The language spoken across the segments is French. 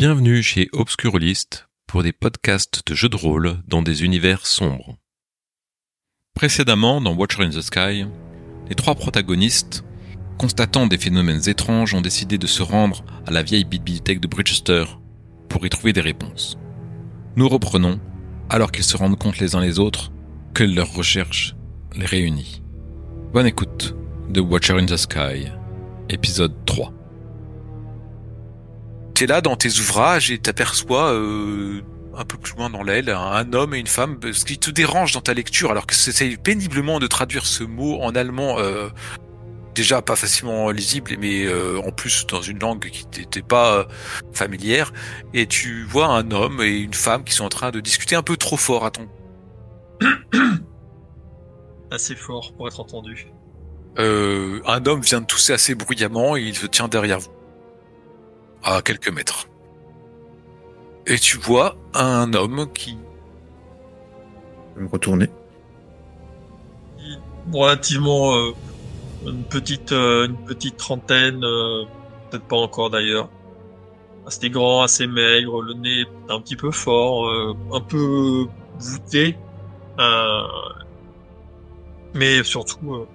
Bienvenue chez Obscurlist pour des podcasts de jeux de rôle dans des univers sombres. Précédemment, dans Watcher in the Sky, les trois protagonistes, constatant des phénomènes étranges, ont décidé de se rendre à la vieille bibliothèque de Bridgester pour y trouver des réponses. Nous reprenons, alors qu'ils se rendent compte les uns les autres que leur recherche les réunit. Bonne écoute de Watcher in the Sky, épisode 3. T'es là dans tes ouvrages et t'aperçois un peu plus loin dans l'aile un homme et une femme. Ce qui te dérange dans ta lecture, alors que c'est péniblement de traduire ce mot en allemand, déjà pas facilement lisible, mais en plus dans une langue qui t'était pas familière, et tu vois un homme et une femme qui sont en train de discuter un peu trop fort à ton... Assez fort pour être entendu. Un homme vient de tousser assez bruyamment et il se tient derrière vous, à quelques mètres. Et tu vois un homme qui... Je vais me retourner. Relativement une petite trentaine, peut-être pas encore d'ailleurs. Assez grand, assez maigre, le nez un petit peu fort, un peu voûté, mais surtout,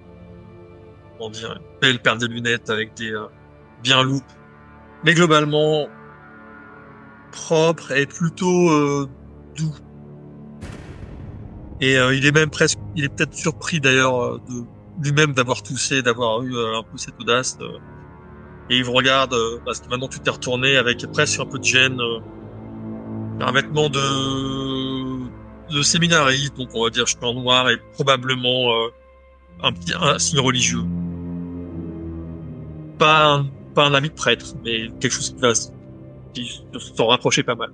comment dire, une belle paire de lunettes avec des bien loupes. Mais globalement, propre et plutôt doux. Et il est même il est peut-être surpris d'ailleurs de lui-même d'avoir toussé, d'avoir eu un peu cette audace. Et il vous regarde parce que maintenant tu t'es retourné avec presque un peu de gêne, un vêtement de séminariste, donc on va dire cheveux en noir et probablement un signe religieux. Pas un ami de prêtre, mais quelque chose qui s'en rapprochait pas mal.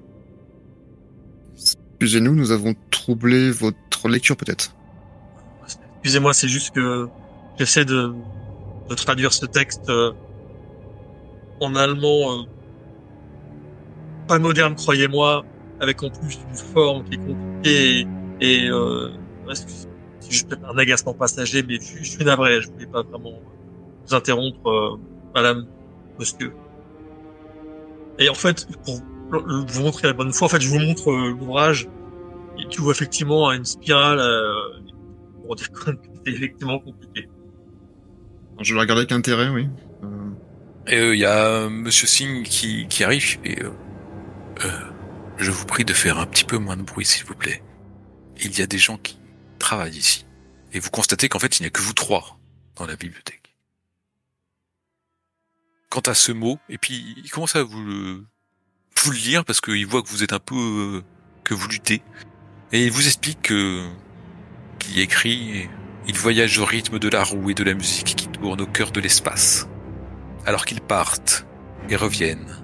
Excusez-nous, nous avons troublé votre lecture peut-être. Excusez-moi, c'est juste que j'essaie de traduire ce texte en allemand pas moderne, croyez-moi, avec en plus une forme qui est compliquée et c'est juste un agacement passager, mais je suis navré, je voulais pas vraiment vous interrompre, madame, monsieur. Et en fait, pour vous montrer la bonne foi, en fait, je vous montre l'ouvrage et tu vois effectivement une spirale pour dire que c'est effectivement compliqué. Je vais regarder avec intérêt, oui. Et y a Monsieur Singh qui arrive et je vous prie de faire un petit peu moins de bruit, s'il vous plaît. Il y a des gens qui travaillent ici. Et vous constatez qu'en fait, il n'y a que vous trois dans la bibliothèque. Quant à ce mot, et puis il commence à vous le lire parce qu'il voit que vous êtes un peu... que vous luttez. Et il vous explique qu'il y écrit « Il voyage au rythme de la roue et de la musique qui tourne au cœur de l'espace. Alors qu'ils partent et reviennent,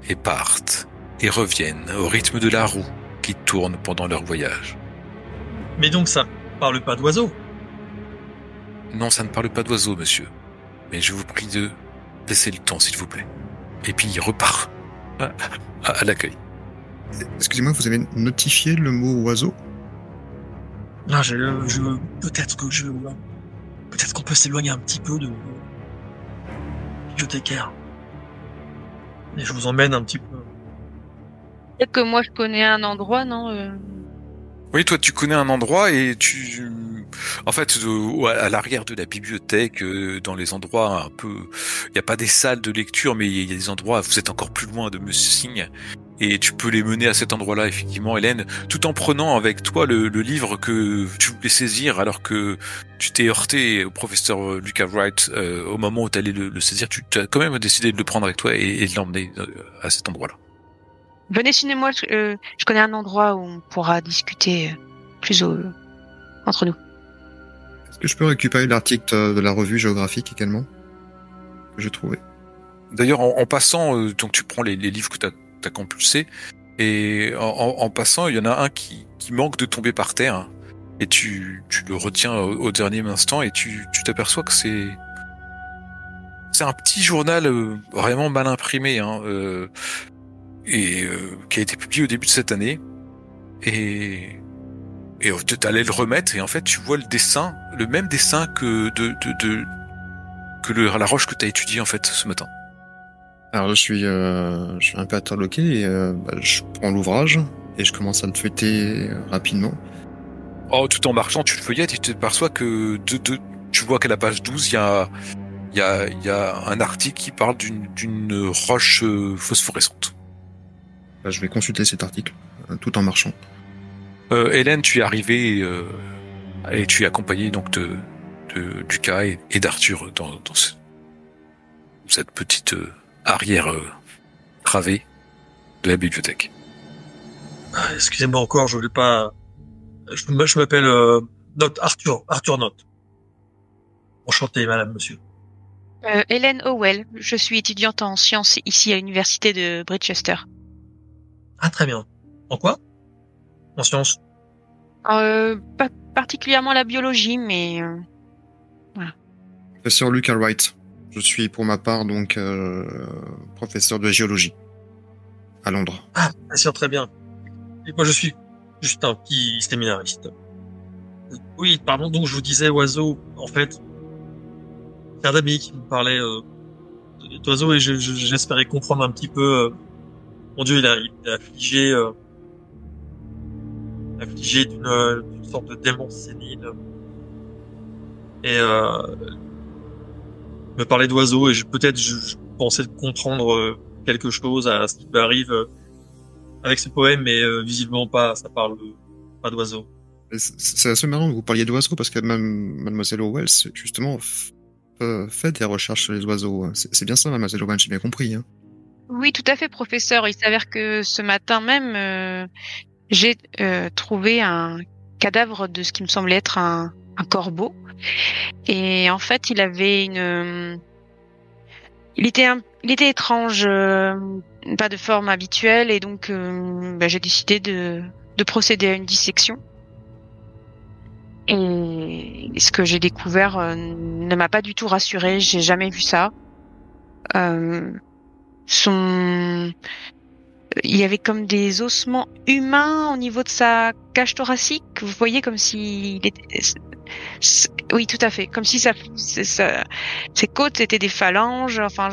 et partent et reviennent au rythme de la roue qui tourne pendant leur voyage. » Mais donc ça parle pas d'oiseaux? Non, ça ne parle pas d'oiseaux, monsieur. Mais je vous prie de laisser le temps, s'il vous plaît. Et puis il repart à l'accueil. Excusez-moi, vous avez notifié le mot oiseau? Non, peut-être qu'on peut s'éloigner un petit peu de bibliothécaire. Et je vous emmène un petit peu. Peut-être que moi je connais un endroit, non Oui, toi tu connais un endroit et tu... En fait, à l'arrière de la bibliothèque, dans les endroits un peu... Il n'y a pas des salles de lecture, mais il y a des endroits... Vous êtes encore plus loin de Monsieur Singh. Et tu peux les mener à cet endroit-là, effectivement, Hélène, tout en prenant avec toi le livre que tu voulais saisir, alors que tu t'es heurté au professeur Lucas Wright au moment où tu allais le saisir. Tu as quand même décidé de le prendre avec toi et de l'emmener à cet endroit-là. Venez chez moi, je connais un endroit où on pourra discuter entre nous. Est-ce que je peux récupérer l'article de la revue géographique également que j'ai trouvé? D'ailleurs, en passant, donc tu prends les livres que t'as compulsés, et en passant, il y en a un qui manque de tomber par terre, et tu le retiens au dernier instant, et tu t'aperçois que c'est un petit journal vraiment mal imprimé, et qui a été publié au début de cette année, et t'allais le remettre, et en fait tu vois le même dessin que la roche que t'as étudiée en fait ce matin. Alors je suis un peu interloqué et je prends l'ouvrage et je commence à le feuilleter rapidement. Oh, tout en marchant, tu le feuillettes et tu t'aperçois que tu vois qu'à la page 12, il y a un article qui parle d'une roche phosphorescente. Je vais consulter cet article tout en marchant. Hélène, tu es arrivée et tu es accompagnée donc de Lucas et d'Arthur dans cette petite arrière travée de la bibliothèque. Excusez-moi encore, je voulais pas. Je m'appelle Note Arthur Note. Enchanté, madame, monsieur. Hélène Howell, je suis étudiante en sciences ici à l'université de Bridgester. Ah, très bien. En quoi? En sciences. Pas particulièrement la biologie, mais Professeur Lucas Wright. Je suis pour ma part donc professeur de géologie à Londres. Ah, bien sûr, très bien. Et moi, je suis juste un petit séminariste. Oui, pardon, donc je vous disais, oiseau, en fait, c'est un ami qui me parlait d'oiseau et j'espérais comprendre un petit peu. Mon Dieu, il est affligé d'une sorte de démon sénile. Et me parlait d'oiseaux et peut-être je pensais comprendre quelque chose à ce qui m'arrive avec ce poème, mais visiblement pas. Ça parle pas d'oiseaux. C'est assez marrant que vous parliez d'oiseaux parce que même Mademoiselle Howell, justement, fait des recherches sur les oiseaux. C'est bien ça, Mademoiselle Howell, j'ai bien compris. Hein. oui, tout à fait, professeur. Il s'avère que ce matin même, j'ai trouvé un cadavre de ce qui me semblait être un corbeau. Et en fait, il avait il était étrange, pas de forme habituelle, et donc j'ai décidé de procéder à une dissection. Et ce que j'ai découvert ne m'a pas du tout rassurée. J'ai jamais vu ça. Il y avait comme des ossements humains au niveau de sa cage thoracique. Vous voyez, comme s'il était. Oui, tout à fait. Comme si ses côtes étaient des phalanges. Enfin,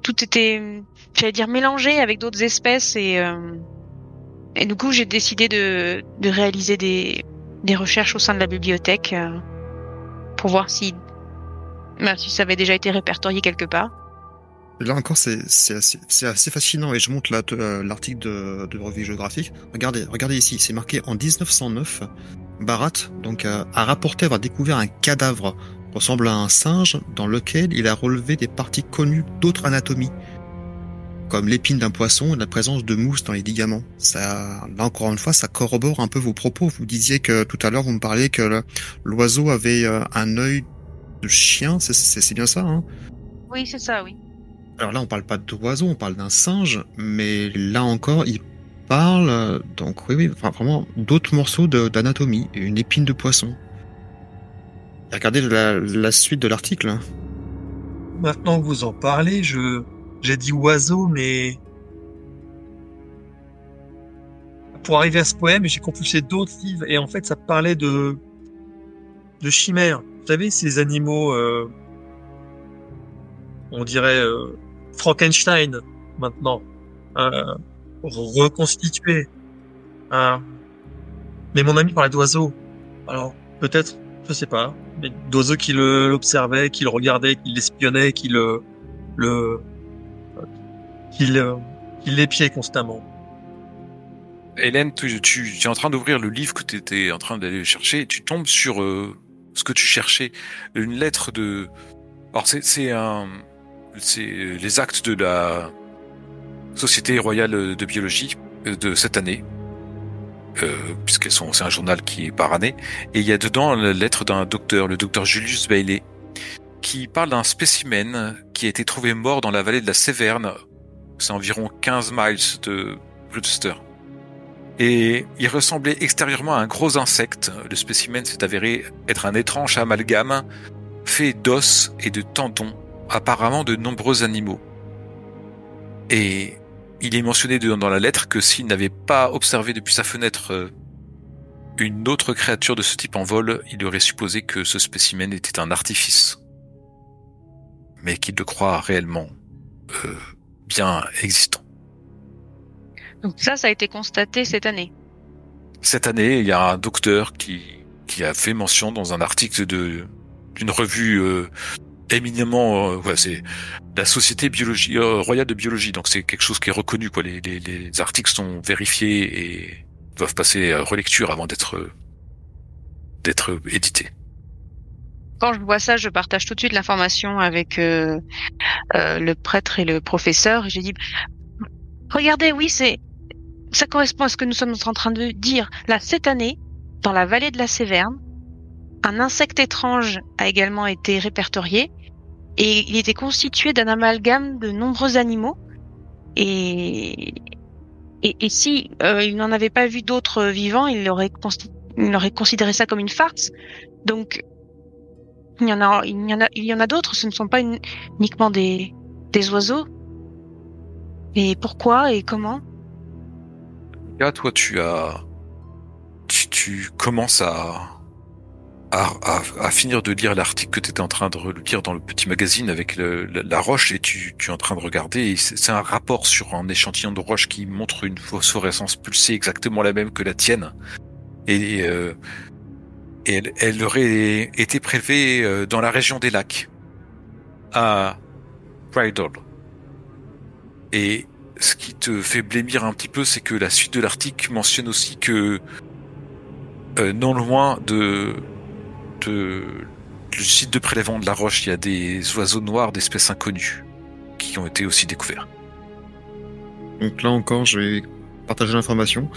tout était, j'allais dire, mélangé avec d'autres espèces et du coup, j'ai décidé de réaliser des recherches au sein de la bibliothèque pour voir si ça avait déjà été répertorié quelque part. Là encore, c'est assez fascinant et je montre l'article de revue géographique. Regardez ici, c'est marqué en 1909. Barat donc a rapporté avoir découvert un cadavre ressemblant à un singe dans lequel il a relevé des parties connues d'autres anatomies, comme l'épine d'un poisson et la présence de mousse dans les ligaments. Ça, là encore une fois, ça corrobore un peu vos propos. Vous disiez que tout à l'heure, vous me parliez que l'oiseau avait un œil de chien. C'est bien ça, hein? Oui, c'est ça, oui. Alors là, on parle pas d'oiseau, on parle d'un singe, mais là encore, il parle, donc oui, enfin, vraiment d'autres morceaux d'anatomie, et une épine de poisson. Et regardez la suite de l'article. Maintenant que vous en parlez, j'ai dit oiseau, mais pour arriver à ce poème, j'ai compulsé d'autres livres et en fait, ça parlait de chimères. Vous savez, ces animaux, on dirait Frankenstein maintenant, reconstitués. Mais mon ami parlait d'oiseaux. Alors peut-être, je sais pas, mais d'oiseaux qui l'observaient, qui le regardaient, qui l'espionnait, qui l'épiait constamment. Hélène, tu es en train d'ouvrir le livre que tu étais en train d'aller chercher et tu tombes sur ce que tu cherchais. Une lettre de... Alors c'est les actes de la Société royale de biologie de cette année, c'est un journal qui est par année, et il y a dedans la lettre d'un docteur, le docteur Julius Bailey, qui parle d'un spécimen qui a été trouvé mort dans la vallée de la Séverne. C'est environ 15 miles de Bridgester. Et il ressemblait extérieurement à un gros insecte. Le spécimen s'est avéré être un étrange amalgame fait d'os et de tendons, apparemment de nombreux animaux. Et il est mentionné dans la lettre que s'il n'avait pas observé depuis sa fenêtre une autre créature de ce type en vol, il aurait supposé que ce spécimen était un artifice. Mais qu'il le croit réellement bien existants. Donc ça a été constaté cette année. Cette année, il y a un docteur qui a fait mention dans un article d'une revue éminemment, c'est la Société biologie, royale de biologie, donc c'est quelque chose qui est reconnu, quoi. Les articles sont vérifiés et doivent passer relecture avant d'être édités. Quand je vois ça, je partage tout de suite l'information avec le prêtre et le professeur. Et j'ai dit, regardez, oui, ça correspond à ce que nous sommes en train de dire. Là, cette année, dans la vallée de la Séverne, un insecte étrange a également été répertorié et il était constitué d'un amalgame de nombreux animaux. Et si il n'en avait pas vu d'autres vivants, il aurait considéré ça comme une farce. Donc, il y en a d'autres. Ce ne sont pas uniquement des oiseaux. Et pourquoi et comment? Là, toi, tu commences à finir de lire l'article que tu étais en train de relire dans le petit magazine avec la roche, et tu es en train de regarder, et c'est un rapport sur un échantillon de roche qui montre une phosphorescence pulsée exactement la même que la tienne, et elle aurait été prélevée dans la région des lacs à Bridle. Et ce qui te fait blêmir un petit peu, c'est que la suite de l'article mentionne aussi que non loin du site de prélèvement de la roche, il y a des oiseaux noirs d'espèces inconnues qui ont été aussi découverts. Donc là encore, je vais partager l'information.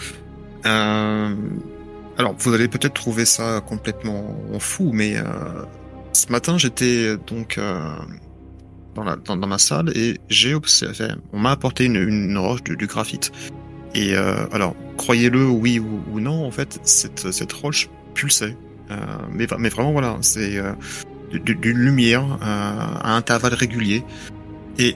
Alors, vous allez peut-être trouver ça complètement fou, mais ce matin, j'étais donc dans ma salle et j'ai observé, on m'a apporté une roche du graphite. Et alors, croyez-le, oui ou non, en fait, cette roche pulsait. Mais vraiment, voilà, c'est d'une lumière à intervalles réguliers. Et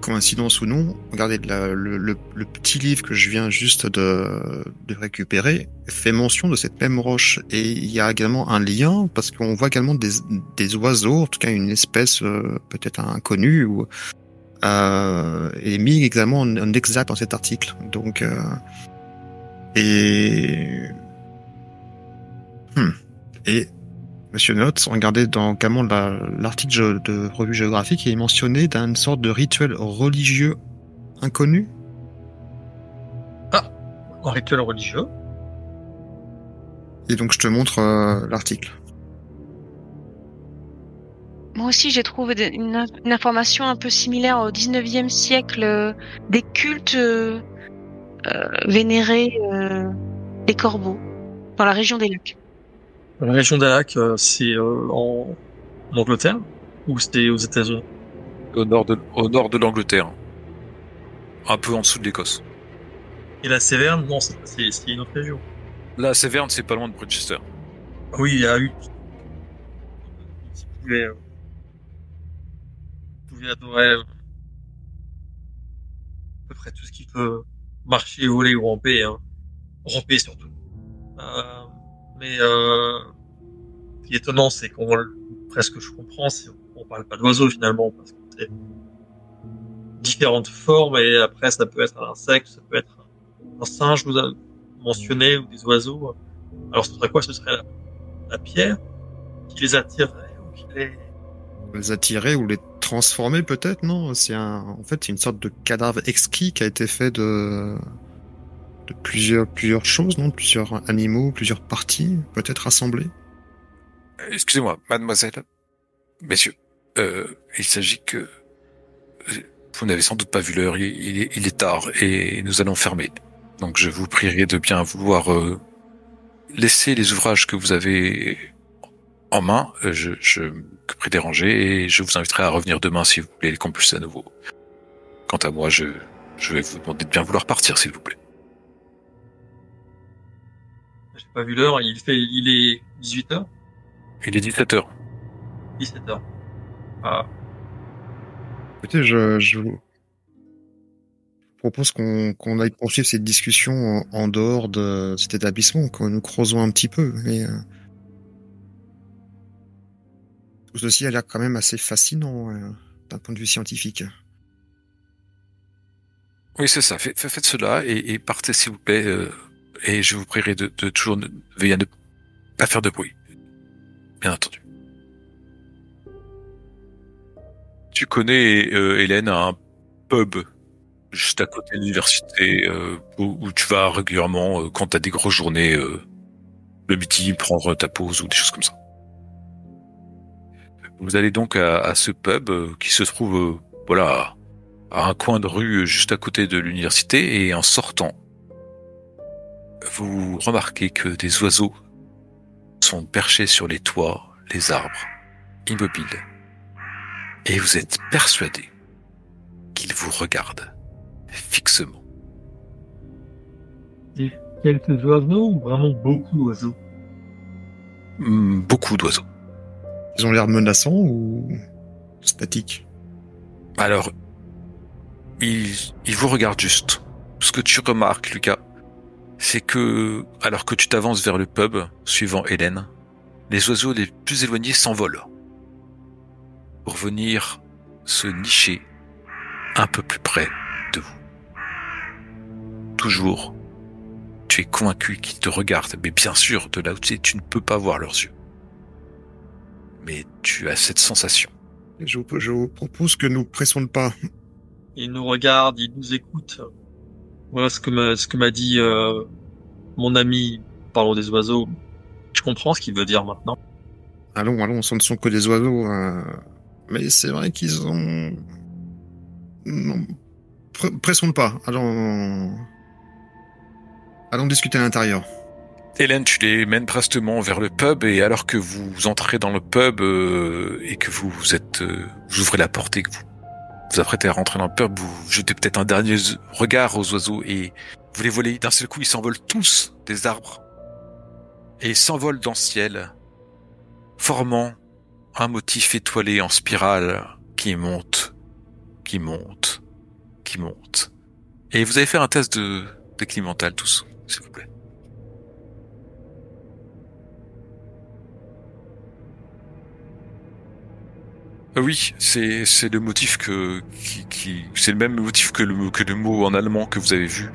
coïncidence ou non, regardez, le petit livre que je viens juste de récupérer fait mention de cette même roche. Et il y a également un lien, parce qu'on voit également des oiseaux, en tout cas une espèce peut-être inconnue, est mis également en exact dans cet article. Donc, et Monsieur Notes, regardez dans également l'article de revue géographique, il est mentionné d'une sorte de rituel religieux inconnu. Un rituel religieux. Et donc je te montre l'article. Moi aussi, j'ai trouvé une information un peu similaire au 19e siècle, des cultes vénérés des corbeaux dans la région des lacs. La région des lacs, c'est en Angleterre ou c'était aux États-Unis? Au nord de l'Angleterre, un peu en dessous de l'Écosse. Et la Séverne, non, c'est une autre région. La Séverne, c'est pas loin de Bridgester. Oui, il y a eu qui pouvait adorer à peu près tout ce qui peut marcher, voler ou ramper, hein. Ramper surtout. Mais ce qui est étonnant, c'est presque je comprends, on parle pas d'oiseaux finalement, parce que c'est différentes formes, et après ça peut être un insecte, ça peut être un singe, vous avez mentionné, ou des oiseaux. Alors ce serait quoi? Ce serait la pierre qui les attirerait ou qui Les attirer ou les transformer peut-être, non? En fait, c'est une sorte de cadavre exquis qui a été fait de plusieurs choses, non? Plusieurs animaux, plusieurs parties, peut-être rassemblées. Excusez-moi, mademoiselle, messieurs, il s'agit que vous n'avez sans doute pas vu l'heure, il est tard et nous allons fermer. Donc je vous prierai de bien vouloir laisser les ouvrages que vous avez en main. Je m'occuperai des ranger et je vous inviterai à revenir demain si vous voulez les compulser à nouveau. Quant à moi, je vais vous demander de bien vouloir partir, s'il vous plaît. j'ai pas vu l'heure, il est 18h? Il est 17h. 17h. Ah. Écoutez, je vous propose qu'on aille poursuivre cette discussion en dehors de cet établissement, que nous creusons un petit peu. Mais tout ceci a l'air quand même assez fascinant d'un point de vue scientifique. Oui, c'est ça. Faites cela et partez s'il vous plaît. Et je vous prierai de toujours veiller à ne pas faire de bruit. Bien entendu. Tu connais, Hélène, un pub juste à côté de l'université où tu vas régulièrement quand tu as des grosses journées le midi, prendre ta pause ou des choses comme ça. Vous allez donc à ce pub qui se trouve voilà, à un coin de rue juste à côté de l'université et en sortant, vous remarquez que des oiseaux sont perchés sur les toits, les arbres, immobiles. Et vous êtes persuadé qu'ils vous regardent fixement. Et quelques oiseaux ou vraiment beaucoup d'oiseaux? Beaucoup d'oiseaux. Ils ont l'air menaçants ou statiques? Alors, ils vous regardent juste. Ce que tu remarques, Lucas, c'est que, alors que tu t'avances vers le pub, suivant Hélène, les oiseaux les plus éloignés s'envolent pour venir se nicher un peu plus près de vous. Toujours, tu es convaincu qu'ils te regardent, mais bien sûr, de là où tu ne peux pas voir leurs yeux. Mais tu as cette sensation. Je vous propose que nous pressions le pas. Ils nous regardent, ils nous écoutent. Voilà ce que m'a dit mon ami parlant des oiseaux. Je comprends ce qu'il veut dire maintenant. Allons, ce ne sont que des oiseaux. Mais c'est vrai qu'ils ont... Non. Pressons le pas. Allons discuter à l'intérieur. Hélène, tu les mènes prestement vers le pub et alors que vous entrez dans le pub et que vous ouvrez la porte et que vous apprêtez à rentrer dans le pub, vous jetez peut-être un dernier regard aux oiseaux et vous les voyez d'un seul coup, ils s'envolent tous des arbres et ils s'envolent dans le ciel, formant un motif étoilé en spirale qui monte, qui monte, qui monte. Et vous allez faire un test de déclin mental tous, s'il vous plaît. Oui, c'est le motif c'est le même motif que le mot en allemand que vous avez vu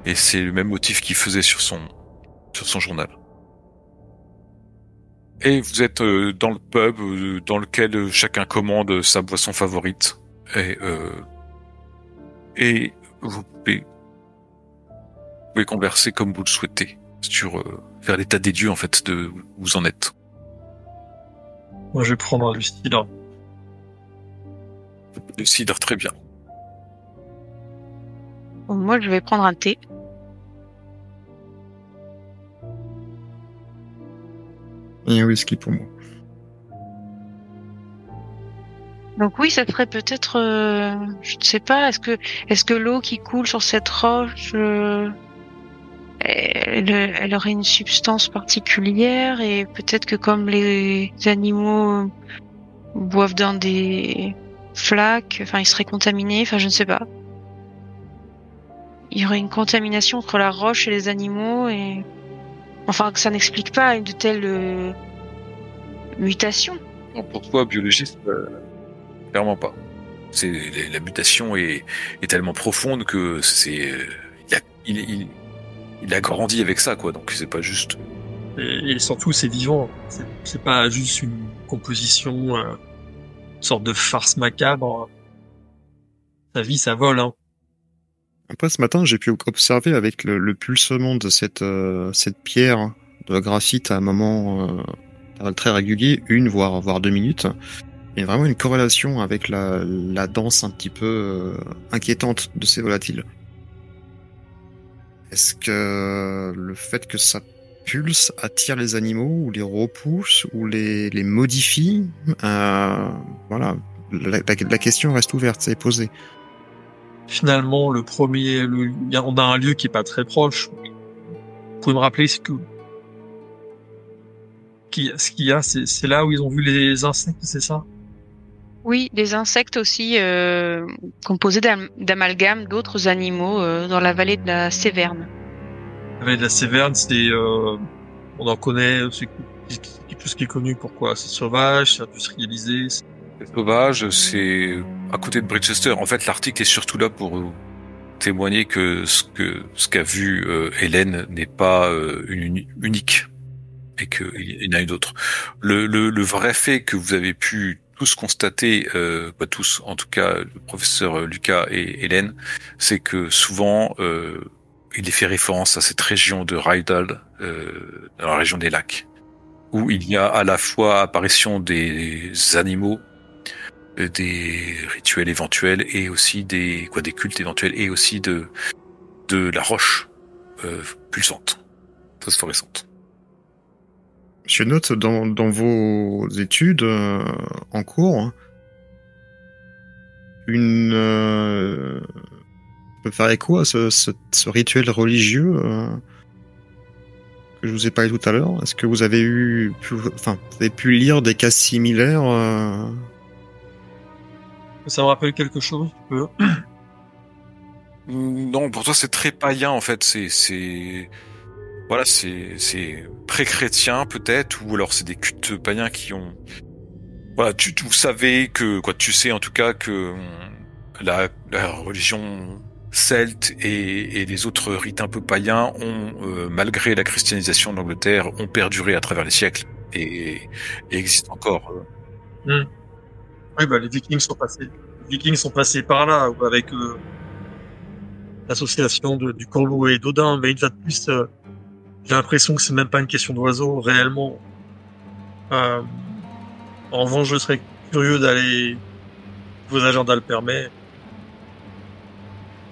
et c'est le même motif qu'il faisait sur son journal. Et vous êtes dans le pub dans lequel chacun commande sa boisson favorite et vous pouvez converser comme vous le souhaitez sur vers l'état des dieux en fait de où vous en êtes. Moi, je vais prendre du cidre. Le cidre, très bien. Moi, je vais prendre un thé. Et un whisky pour moi. Donc oui, ça serait peut-être, je ne sais pas, est-ce que l'eau qui coule sur cette roche, elle aurait une substance particulière et peut-être que comme les animaux boivent dans des flaques, enfin ils seraient contaminés, enfin je ne sais pas. Il y aurait une contamination entre la roche et les animaux et enfin que ça n'explique pas une de telles mutations. Pour toi, biologiste, clairement pas. La mutation est tellement profonde que il a grandi avec ça, quoi. Donc c'est pas juste. Et surtout, c'est vivant. C'est pas juste une composition, une sorte de farce macabre. Sa vie, ça vole, hein. Après, ce matin, j'ai pu observer avec le pulsement de cette pierre de graphite à un moment très régulier, voire 2 minutes. Il y a vraiment une corrélation avec la danse un petit peu inquiétante de ces volatiles. Est-ce que le fait que ça pulse attire les animaux ou les repousse ou les modifie? Voilà, la question reste ouverte, c'est posée. Finalement, on a un lieu qui est pas très proche. Vous pouvez me rappeler ce qu'il y a, c'est là où ils ont vu les insectes, c'est ça? Oui, des insectes aussi composés d'amalgames d'autres animaux dans la vallée de la Séverne. La vallée de la Séverne, on en connaît, c'est tout ce qui est connu. Pourquoi? C'est sauvage, c'est industrialisé. C'est sauvage, c'est à côté de Bridgester. En fait, l'article est surtout là pour témoigner que ce qu'a vu Hélène n'est pas unique et qu'il y en a une autre. Le vrai fait que vous avez pu tous constater, pas tous, en tout cas le professeur Lucas et Hélène, c'est que souvent il est fait référence à cette région de Rydal, dans la région des lacs, où il y a à la fois apparition des animaux, des rituels éventuels et aussi des cultes éventuels et aussi de la roche pulsante, phosphorescente. Je note dans vos études en cours peut faire écho à ce rituel religieux que je vous ai parlé tout à l'heure. Est-ce que vous avez pu lire des cas similaires Ça me rappelle quelque chose, tu peux. Non, pour toi c'est très païen en fait. Voilà, c'est pré-chrétien peut-être, ou alors c'est des cultes païens qui ont. Voilà, vous savez que tu sais en tout cas que la religion celte et les autres rites un peu païens ont, malgré la christianisation de l'Angleterre, ont perduré à travers les siècles et existent encore. Oui, les Vikings sont passés. Les Vikings sont passés par là avec l'association du Corbeau et d'Odin, mais une fois de plus, j'ai l'impression que c'est même pas une question d'oiseau réellement. En revanche, je serais curieux d'aller, vos agendas le permettent,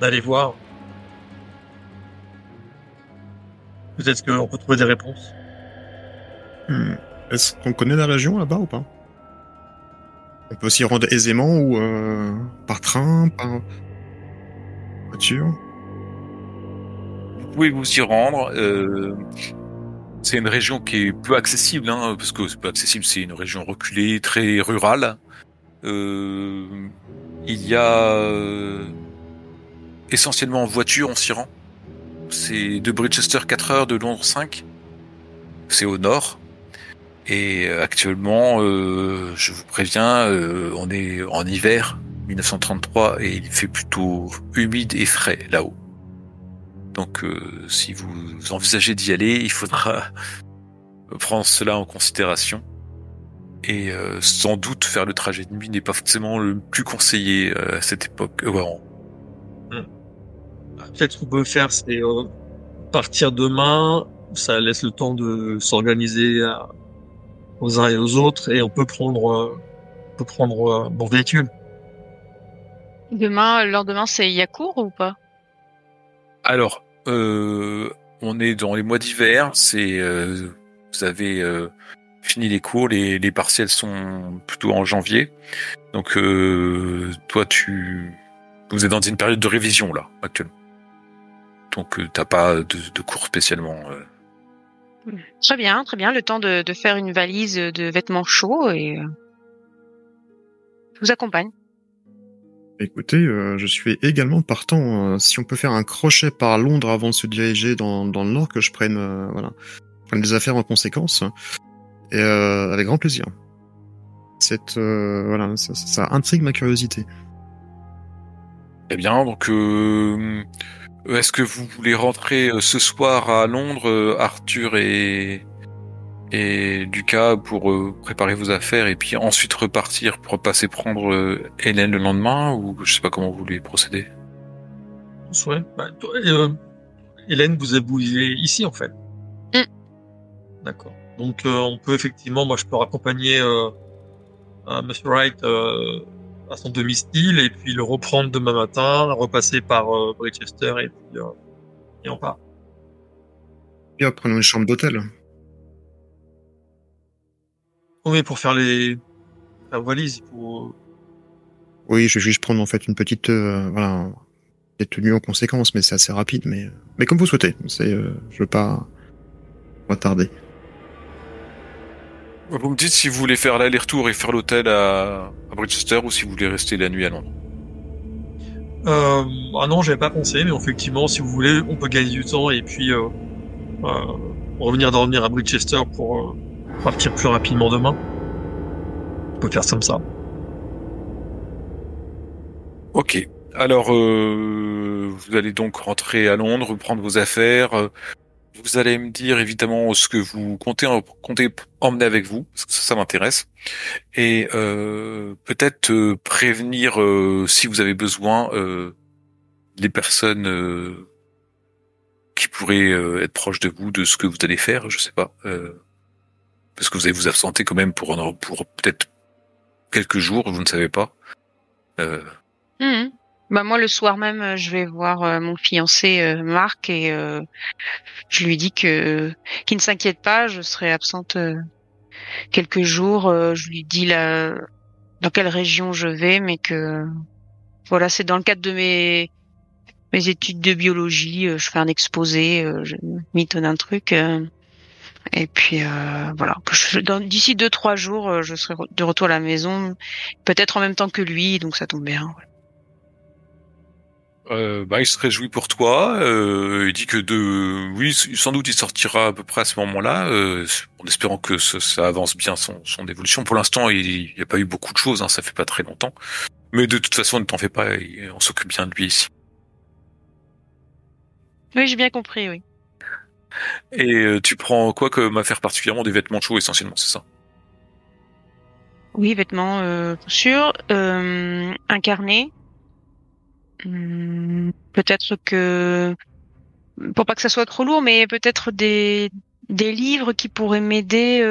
d'aller voir. Peut-être qu'on peut trouver des réponses. Est-ce qu'on connaît la région là-bas ou pas? On peut s'y rendre aisément ou par train, par voiture? Vous pouvez vous y rendre. C'est une région qui est peu accessible, parce que c'est peu accessible, c'est une région reculée, très rurale. Il y a essentiellement en voiture, on s'y rend. C'est de Bridchester 4 heures, de Londres 5. C'est au nord. Et actuellement, je vous préviens, on est en hiver 1933 et il fait plutôt humide et frais là-haut. Donc si vous envisagez d'y aller, il faudra prendre cela en considération. Et sans doute faire le trajet de nuit n'est pas forcément le plus conseillé à cette époque. Peut-être ce qu'on peut faire, c'est partir demain. Ça laisse le temps de s'organiser aux uns et aux autres, et on peut prendre un bon véhicule. Demain, lendemain, c'est Yacourt ou pas? Alors, on est dans les mois d'hiver. Vous avez fini les cours, les partiels sont plutôt en janvier. Donc, toi, vous êtes dans une période de révision là actuellement. Donc, t'as pas de cours spécialement. Très bien. Le temps de faire une valise de vêtements chauds et je vous accompagne. Écoutez, je suis également partant. Si on peut faire un crochet par Londres avant de se diriger dans le nord, que je prenne des affaires en conséquence, et avec grand plaisir. Ça intrigue ma curiosité. Eh bien, donc, est-ce que vous voulez rentrer ce soir à Londres, Arthur et Lucas, pour préparer vos affaires et puis ensuite repartir pour passer prendre Hélène le lendemain, ou je sais pas comment vous voulez procéder? Ouais. Hélène, vous êtes ici en fait. D'accord. Donc on peut effectivement, moi je peux raccompagner Monsieur Wright à son domicile et puis le reprendre demain matin, repasser par Bridchester et on part. Et prenons une chambre d'hôtel. Oui, pour faire la valise, Oui, je vais juste prendre en fait une petite des tenues en conséquence, mais c'est assez rapide. Mais comme vous souhaitez. Je veux pas tarder. Vous me dites si vous voulez faire l'aller-retour et faire l'hôtel à Bridchester ou si vous voulez rester la nuit à Londres. Ah non, j'avais pas pensé, mais effectivement, si vous voulez, on peut gagner du temps et puis revenir dormir à Bridchester pour partir plus rapidement demain. On peut faire comme ça. Ok. Alors, vous allez donc rentrer à Londres, prendre vos affaires. Vous allez me dire évidemment ce que vous comptez emmener avec vous, parce que ça m'intéresse. Et peut-être prévenir si vous avez besoin les personnes qui pourraient être proches de vous, de ce que vous allez faire, je sais pas. Parce que vous allez vous absenter quand même pour peut-être quelques jours, vous ne savez pas. Mhm. Bah moi le soir même, je vais voir mon fiancé Marc et je lui dis que qu'il ne s'inquiète pas, je serai absente quelques jours. Je lui dis dans quelle région je vais, mais que voilà, c'est dans le cadre de mes études de biologie. Je fais un exposé, je mitonne un truc. Et puis voilà, d'ici 2-3 jours, je serai de retour à la maison, peut-être en même temps que lui, donc ça tombe bien. Il se réjouit pour toi. Il dit que oui, sans doute il sortira à peu près à ce moment-là, en espérant que ça avance bien son évolution. Pour l'instant, il n'y a pas eu beaucoup de choses, hein, ça fait pas très longtemps. Mais de toute façon, ne t'en fais pas, on s'occupe bien de lui ici. Oui, j'ai bien compris, oui. Et tu prends quoi comme affaire particulièrement? Des vêtements chauds essentiellement, c'est ça? Oui, vêtements sûrs, un carnet. Peut-être que pour pas que ça soit trop lourd, mais peut-être des livres qui pourraient m'aider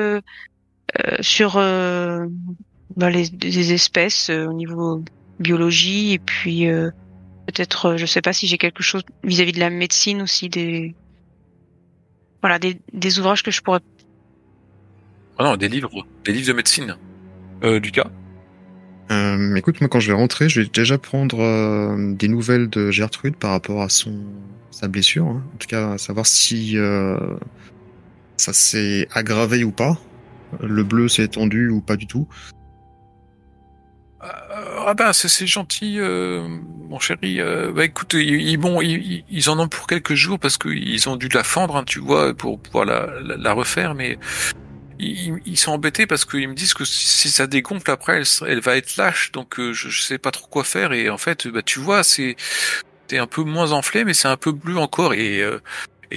sur des espèces au niveau biologie et puis peut-être je sais pas si j'ai quelque chose vis-à-vis de la médecine aussi des ouvrages que je pourrais. Ah non, des livres de médecine. Lucas? Écoute, moi quand je vais rentrer, je vais déjà prendre des nouvelles de Gertrude par rapport à sa blessure, hein. En tout cas, savoir si ça s'est aggravé ou pas. Le bleu s'est étendu ou pas du tout. Ah ben c'est gentil, mon chéri. Bah écoute, ils en ont pour quelques jours parce qu'ils ont dû la fendre, hein, tu vois, pour pouvoir la refaire, mais ils sont embêtés parce qu'ils me disent que si ça dégonfle après, elle va être lâche, donc je sais pas trop quoi faire. Et en fait, bah tu vois, c'est un peu moins enflé, mais c'est un peu bleu encore. Et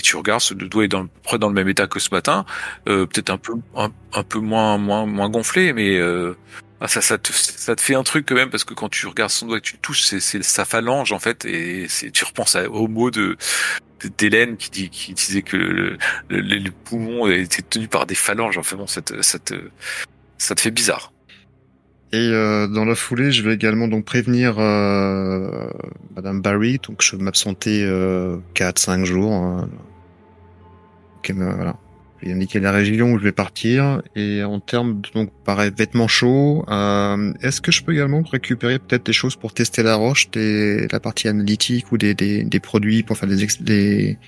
tu regardes, le doigt est près dans le même état que ce matin, peut-être un peu moins gonflé, mais ça te fait un truc quand même, parce que quand tu regardes son doigt et que tu le touches, c'est sa phalange en fait, et tu repenses au mot d'Hélène qui disait que le poumon était tenu par des phalanges. Enfin bon, ça te fait bizarre. Et dans la foulée, je vais également donc prévenir Madame Barry, donc je vais m'absenter 4-5 jours. Ok, voilà. Je vais indiquer la région où je vais partir. Et en termes de, donc pareil, vêtements chauds, est-ce que je peux également récupérer peut-être des choses pour tester la roche, la partie analytique ou des produits pour faire des.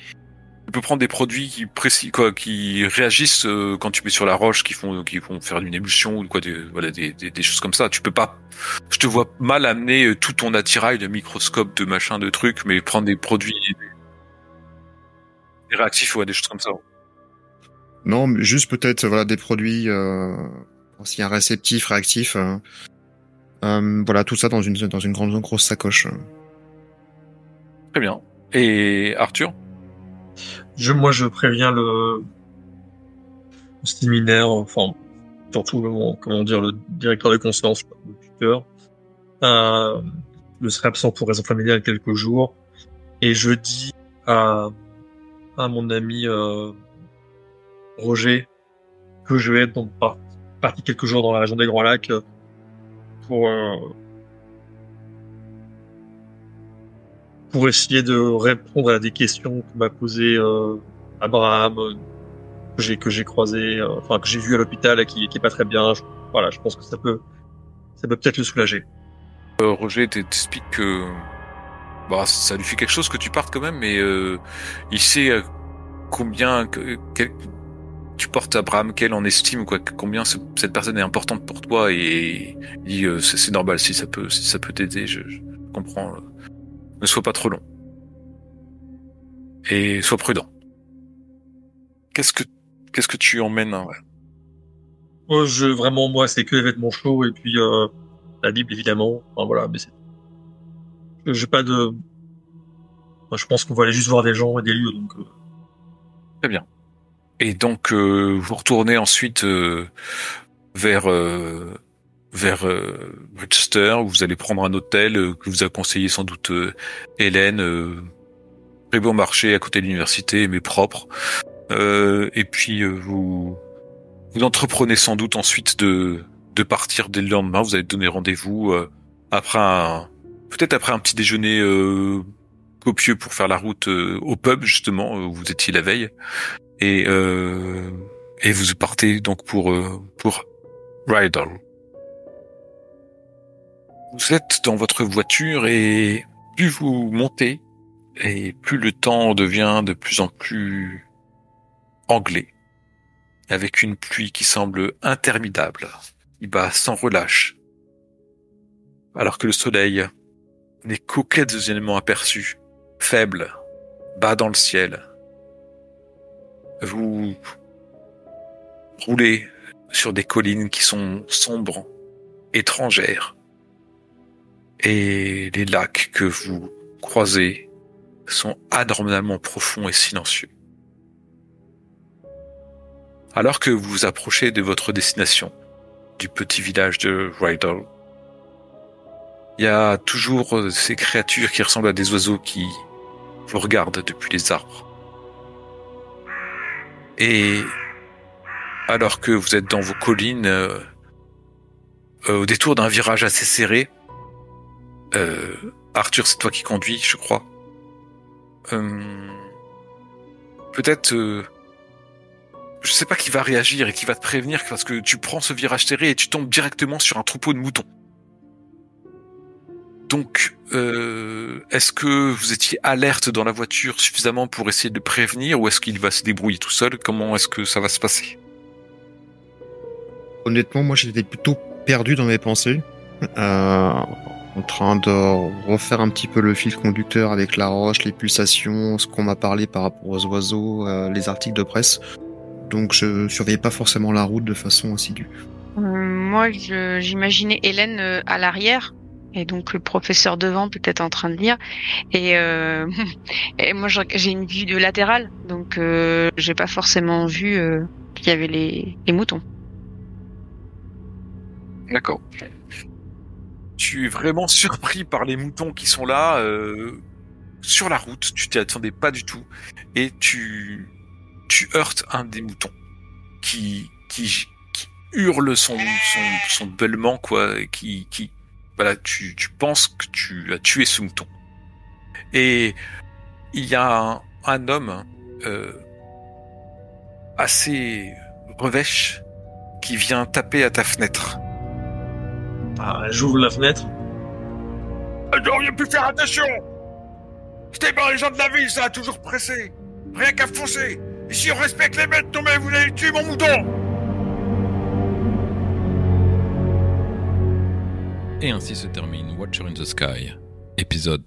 Tu peux prendre des produits qui réagissent quand tu mets sur la roche, qui font faire une émulsion ou quoi, des choses comme ça. Tu peux pas. Je te vois mal amener tout ton attirail de microscope, de machin, de trucs, mais prendre des produits, des réactifs, des choses comme ça. Non, mais juste peut-être voilà des produits s'il y a un réceptif, réactif. Voilà, tout ça dans une grosse sacoche. Très bien. Et Arthur? Moi, je préviens le séminaire, enfin, surtout le directeur de conférence, le tuteur. Je serai absent pour raison familiale quelques jours, et je dis à mon ami Roger que je vais être donc parti quelques jours dans la région des Grands Lacs pour essayer de répondre à des questions que m'a posé Abraham, que j'ai croisé, que j'ai vu à l'hôpital et qui est pas très bien. Je pense que ça peut peut-être le soulager. Roger t'explique que ça lui fait quelque chose que tu partes quand même, mais il sait combien tu portes Abraham Kell en estime, quoi, combien cette personne est importante pour toi, et il dit c'est normal, si ça peut t'aider, je comprends. Ne sois pas trop long et sois prudent. Qu'est-ce que tu emmènes, hein, ouais. Moi, c'est que les vêtements chauds et puis la Bible évidemment. Enfin, voilà, mais j'ai pas de... Moi, je pense qu'on va aller juste voir des gens et des lieux, donc... Très bien. Et donc, vous retournez ensuite vers Bridgester, où vous allez prendre un hôtel que vous a conseillé sans doute Hélène, très bon marché à côté de l'université, mais propre. Et puis vous entreprenez sans doute ensuite de partir dès le lendemain. Vous allez donner rendez-vous peut-être après un petit déjeuner copieux pour faire la route au pub justement où vous étiez la veille. Et vous partez donc pour Rydal. Vous êtes dans votre voiture et plus vous montez et plus le temps devient de plus en plus anglais, avec une pluie qui semble interminable. Il bat sans relâche, alors que le soleil n'est qu'occasionnellement aperçu, faible, bas dans le ciel. Vous roulez sur des collines qui sont sombres, étrangères, et les lacs que vous croisez sont anormalement profonds et silencieux. Alors que vous vous approchez de votre destination, du petit village de Rydal, il y a toujours ces créatures qui ressemblent à des oiseaux qui vous regardent depuis les arbres. Et alors que vous êtes dans vos collines, au détour d'un virage assez serré, Arthur, c'est toi qui conduis, je crois. Peut-être, je sais pas qui va réagir et qui va te prévenir parce que tu prends ce virage serré et tu tombes directement sur un troupeau de moutons. Donc, est-ce que vous étiez alerte dans la voiture suffisamment pour essayer de le prévenir ou est-ce qu'il va se débrouiller tout seul? Comment est-ce que ça va se passer? Honnêtement, moi j'étais plutôt perdu dans mes pensées, en train de refaire un petit peu le fil conducteur avec la roche, les pulsations, ce qu'on m'a parlé par rapport aux oiseaux, les articles de presse. Donc je surveillais pas forcément la route de façon assidue. Moi, j'imaginais Hélène à l'arrière. Et donc le professeur devant peut-être en train de lire et moi j'ai une vue de latérale donc j'ai pas forcément vu qu'il y avait les moutons. D'accord. Tu es vraiment surpris par les moutons qui sont là sur la route, tu t'y attendais pas du tout et tu heurtes un des moutons qui hurle son bêlement quoi, qui voilà, tu penses que tu as tué ce mouton. Et il y a un homme assez revêche qui vient taper à ta fenêtre. J'ouvre la fenêtre. Vous auriez pu faire attention. C'était bon, les gens de la ville, ça a toujours pressé. Rien qu'à foncer. Et si on respecte les bêtes, non mais vous allez tuer mon mouton. Et ainsi se termine Watcher in the Sky, épisode